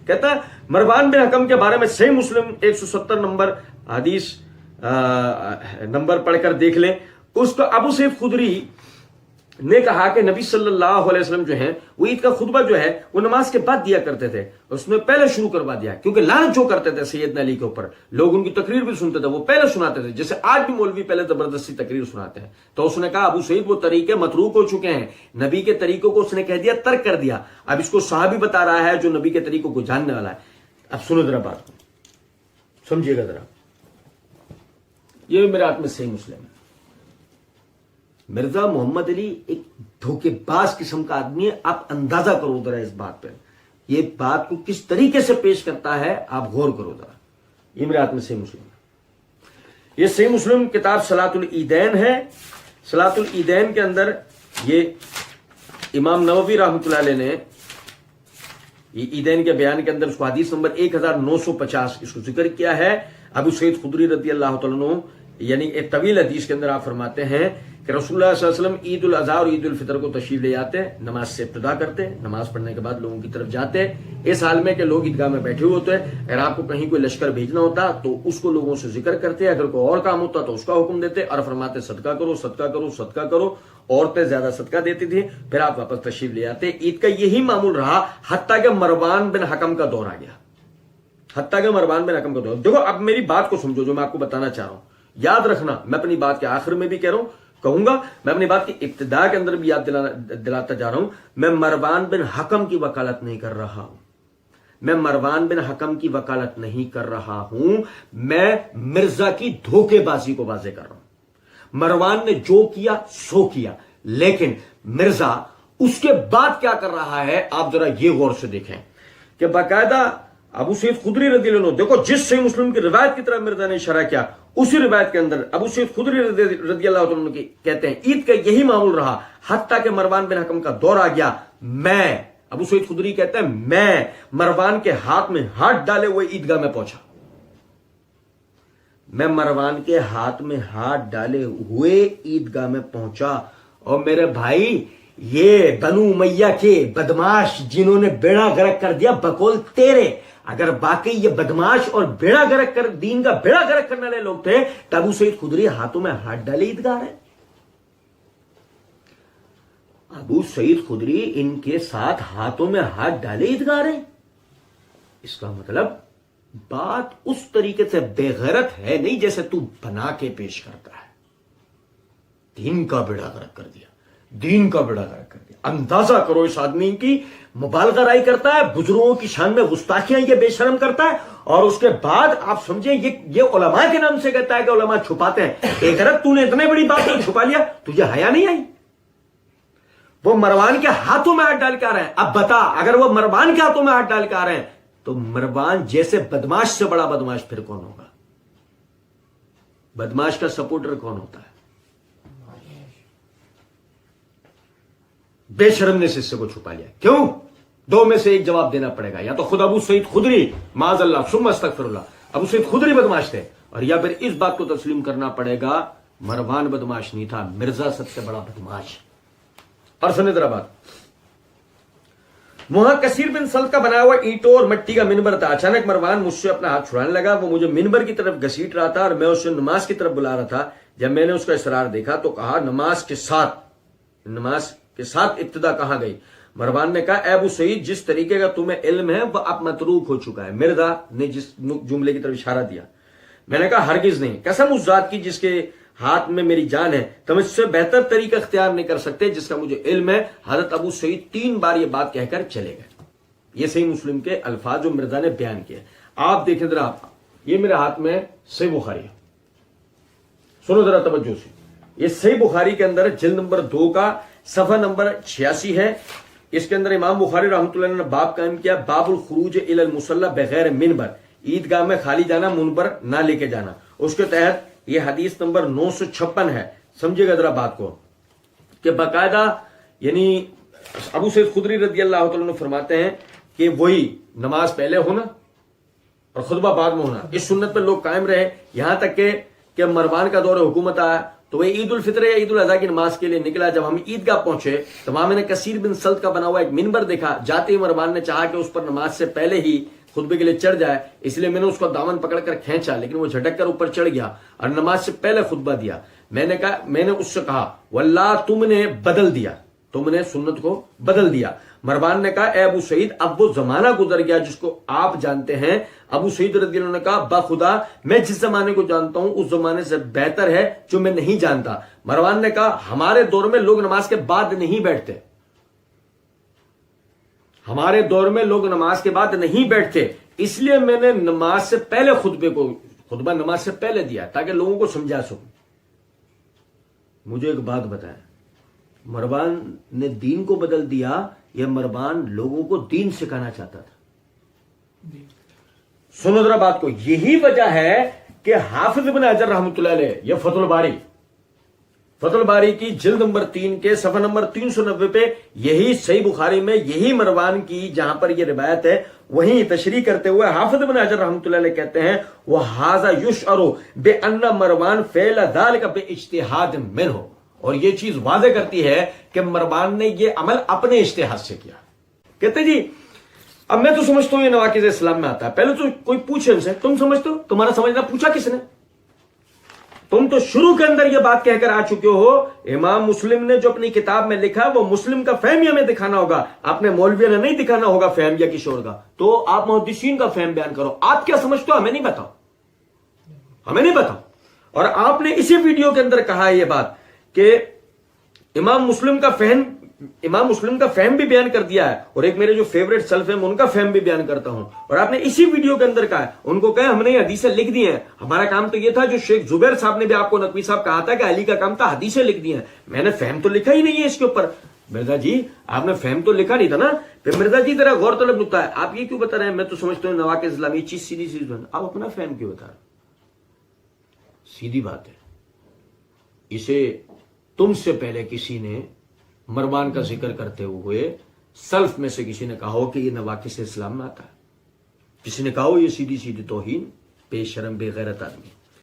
कहता है मरवान बिन हकम के बारे में सही मुस्लिम 170 नंबर हदीस नंबर पढ़कर देख लें। उसको अबू सईद खुदरी ने कहा कि नबी सल्लल्लाहु अलैहि वसल्लम जो है वो ईद का खुतबा जो है वो नमाज के बाद दिया करते थे, उसने पहले शुरू करवा दिया, क्योंकि लानत जो करते थे सैयदना अली के ऊपर, लोग उनकी तकरीर भी सुनते थे, वो पहले सुनाते थे, जैसे आज भी मौलवी पहले जबरदस्ती तकरीर सुनाते हैं। तो उसने कहा अबू सईद वो तरीके मतरूक हो चुके हैं, नबी के तरीकों को उसने कह दिया, तर्क कर दिया। अब इसको सहाबी बता रहा है जो नबी के तरीकों को जानने वाला है। अब सुनो जरा बात को, समझिएगा जरा, ये मेरे हाथ में सही मुस्लिम है। मिर्जा मोहम्मद अली एक धोखेबाज किस्म का आदमी है, आप अंदाजा करो जरा इस बात पे, ये बात को किस तरीके से पेश करता है आप गौर करो जरा। ये मेरे हाथ में सही मुस्लिम है। ये सही मुस्लिम किताब सलातुल ईदैन है। सलातुल ईदैन के अंदर ये इमाम नववी रहमतुल्लाह अलैह ने ये ईदैन के बयान के अंदर उसको हदीस नंबर 1950 इसको जिक्र किया है। अबू सईद खुदरी रज़ी अल्लाह तआला अन्हु यानी एक तवील हदीस के अंदर आप फरमाते हैं कि रसूलुल्लाह सल्लल्लाहु अलैहि वसल्लम ईद उल अज़हा और ईद उल फितर को तशरीफ ले जाते, नमाज से इब्तिदा करते, नमाज पढ़ने के बाद लोगों की तरफ जाते, इस हाल में कि लोग ईदगाह में बैठे हुए होते हैं। अगर आपको कहीं कोई लश्कर भेजना होता तो उसको लोगों से जिक्र करते, अगर कोई और काम होता तो उसका हुक्म देते और फरमाते सदका करो सदका करो सदका करो। औरतें ज्यादा सदका देती थी, फिर आप वापस तशरीफ ले आते। ईद का यही मामूल रहा हत्ता के मरवान बिन हकम का दौर आ गया, हत्ता के मरवान बिन हकम का दौर। देखो अब मेरी बात को समझो जो मैं आपको बताना चाह रहा हूं, याद रखना, मैं अपनी बात के आखिर में भी कह रहा हूं, कहूंगा, मैं अपनी बात की इब्तिदा के अंदर भी याद दिलाता जा रहा हूं, मैं मरवान बिन हकम की वकालत नहीं कर रहा हूं, मैं मरवान बिन हकम की वकालत नहीं कर रहा हूं, मैं मिर्जा की धोखेबाजी को वाजे कर रहा हूं। मरवान ने जो किया सो किया, लेकिन मिर्जा उसके बाद क्या कर रहा है आप जरा ये गौर से देखें कि बाकायदा अबू सईद खुदरी रज़ियल्लाहु अन्हु, देखो जिस सही मुस्लिम की रिवायत की तरफ मिर्जा ने इशारा किया, उसी रिवायत के अंदर अबू सईद खुदरी रज़ियल्लाहु अन्हु कहते हैं ईद का यही मामूल रहा हत्ता के मरवान बिन हकम का दौर आ गया। मैं, अबू सईद खुदरी कहते हैं, मैं मरवान के हाथ में हाथ डाले हुए ईदगाह में पहुंचा, मैं मरवान के हाथ में हाथ डाले हुए ईदगाह में पहुंचा। और मेरे भाई ये बनु उमैया के बदमाश जिन्होंने बेड़ा गर्क कर दिया बकौल तेरे, अगर वाकई ये बदमाश और बेड़ा गर्क कर दीन का बेड़ा गर्क करने वाले लोग थे तो अबू सईद खुदरी हाथों में हाथ डाले ईदगाह है। अबू सईद खुदरी इनके साथ हाथों में हाथ डाले ईदगाह है। इसका मतलब बात उस तरीके से बेगैरत है नहीं जैसे तू बना के पेश करता है। दीन का बेड़ा गर्क कर दिया, दीन का बेड़ा गर्क कर दिया। अंदाजा करो इस आदमी की मुबालगाराई करता है, बुजुर्गों की शान में गुस्ताखियां ये बेशरम करता है, और उसके बाद आप समझे ये उलमा के नाम से कहता है कि उलमा छुपाते हैं। एक अरब तूने इतने बड़ी बात को छुपा लिया, तुझे हया नहीं आई? वो मरवान के हाथों में हाथ डाल के आ रहे हैं। अब बता, अगर वो मरवान के हाथों में हाथ डाल के आ रहे हैं तो मरवान जैसे बदमाश से बड़ा बदमाश फिर कौन होगा? बदमाश का सपोर्टर कौन होता है? बेशरम ने हिस्से को छुपा लिया। क्यों? दो में से एक जवाब देना पड़ेगा, या तो खुद अबू सईद खुदरी माज़अल्लाह सुम्मा अस्तगफिरुल्लाह अबू सईद खुदरी बदमाश थे, और या फिर इस बात को तस्लीम करना पड़ेगा मरवान बदमाश नहीं था, मिर्जा सबसे बड़ा बदमाश। और सुने जरा बात, वहां कसीर बिन सल्त का बनाया हुआ ईंटों और मिट्टी का मिनबर था। अचानक मरवान मुझसे अपना हाथ छुड़ाने लगा। वो मुझे मिनबर की तरफ घसीट रहा था और मैं उसे नमाज की तरफ बुला रहा था। जब मैंने उसका इसरार देखा तो कहा नमाज के साथ इब्तिदा कहां गई? मरवान ने कहा अबू सईद, जिस तरीके का तुम्हें इल्म है वह अब मतरूक हो चुका है। मिर्जा ने जिस जुमले की तरफ इशारा दिया, मैंने कहा हरगिज नहीं, कसम उस जात की जिसके हाथ में मेरी जान है, तुम इससे बेहतर तरीका इख्तियार नहीं कर सकते जिसका मुझे इल्म है। हजरत अबू सईद 3 बार ये बात कहकर चले गए। ये सही मुस्लिम के अल्फाज जो मिर्जा ने बयान किए, आप देखें जरा। ये मेरे हाथ में सही बुखारी है, सुनो जरा तवज्जो से। ये सही बुखारी के अंदर जिल्द नंबर 2 का सफा नंबर 86 है। इसके अंदर इमाम बुखारी रहमतुल्लाह ने बाब कायम किया, बाबुल खुरूज इलल मुसल्ला बगैर मिनबर, ईदगाह में खाली जाना, मुनबर ना लेके जाना। उसके तहत ये हदीस नंबर 956 है। समझिएगा जरा बात को कि बाकायदा यानी अबू सईद खुदरी रज़ियल्लाहु तआला अन्हु फरमाते हैं कि वही नमाज पहले होना और खुतबा बाद में होना, इस सुन्नत पर लोग कायम रहे। यहां तक कि मरवान का दौर हुकूमत आया, तो वह ईद उल फित्र या ईद उल अज़हा की नमाज के लिए निकला। जब हम ईदगाह पहुंचे तो वहां मैंने कसीर बिन सल्त का बना हुआ एक मिंबर देखा। जाते ही मरवान ने चाहा कि उस पर नमाज से पहले ही खुतबे के लिए चढ़ जाए, इसलिए मैंने उसको दामन पकड़कर खींचा, लेकिन वो झटक कर ऊपर चढ़ गया और नमाज से पहले खुतबा दिया। मैंने उससे कहा वल्लाह तुमने बदल दिया, तुमने सुन्नत को बदल दिया। मरवान ने कहा ए अबू सईद, अब वो जमाना गुजर गया जिसको आप जानते हैं। अबू सईद रज़ियल्लाहु अन्हु ने कहा बाखुदा मैं जिस जमाने को जानता हूं उस जमाने से बेहतर है जो मैं नहीं जानता। मरवान ने कहा हमारे दौर में लोग नमाज के बाद नहीं बैठते, हमारे दौर में लोग नमाज के बाद नहीं बैठते, इसलिए मैंने नमाज से पहले खुतबा नमाज से पहले दिया ताकि लोगों को समझा सकूं। मुझे एक बात बताएं, मरवान ने दीन को बदल दिया या मरवान लोगों को दीन सिखाना चाहता था? सुनो जरा बात को। यही वजह है कि हाफिज इब्न हजर रहमतुल्लाह अलैह यह फतुल बारी की जिल्द नंबर 3 के सफा नंबर 390 पे यही सही बुखारी में यही मरवान की जहां पर यह रिवायत है वहीं तशरीह करते हुए हाफिज इब्न हजर रहमतुल्लाह अलैह कहते हैं वह हाजा युशअरु बेअन्ना मरवान फ़अल ज़ालिका बिइज्तिहाद मिन्हु, और यह चीज वाज़े करती है कि मरवान ने यह अमल अपने इज्तिहाद से किया। कहते जी अब मैं तो समझता हूं ये नवाकिज़ इस्लाम में आता है। पहले तो कोई पूछे उनसे तुम समझते हो, तुम्हारा समझना पूछा किसने? तुम तो शुरू के अंदर यह बात कहकर आ चुके हो। इमाम मुस्लिम ने जो अपनी किताब में लिखा वो मुस्लिम का फहम हमें दिखाना होगा, आपने मौलविया ने नहीं दिखाना होगा फहम या किशोर का। तो आप मुहद्दिसीन का फहम बयान करो, आप क्या समझते हो हमें नहीं बताओ, हमें नहीं बताओ। और आपने इसी वीडियो के अंदर कहा है यह बात कि इमाम मुस्लिम का फहम भी बयान कर दिया है, और एक मेरे जो फेवरेट सल्फ है उनका फहम भी बयान करता हूं। और आपने इसी वीडियो के अंदर कहा है, उनको कहा हमने ये हदीसें लिख दी हैं, हमारा काम तो ये था जो शेख जुबैर साहब ने भी आपको नकवी साहब कहा था कि अली का काम था हदीसें लिख दी हैं, मैंने फहम तो लिखा ही नहीं है इसके ऊपर। मिर्जा जी आपने फहम तो लिखा नहीं था ना। फिर मिर्जा जी तेरा गौर तलब नुक्ता है, आप ये क्यों बता रहे हैं मैं तो समझता हूं नवाकिज़ इस्लाम ये चीज सीधी सीधी, आप अपना फहम क्यों बता रहे? सीधी बात है, इसे तुमसे पहले किसी ने मरवान का जिक्र करते हुए सल्फ में से किसी ने कहा हो कि यह नवाकिज़ इस्लाम में आता है, किसी ने कहा हो ये सीधी सीधी तौहीन, बेशरम बेगैरत आदमी।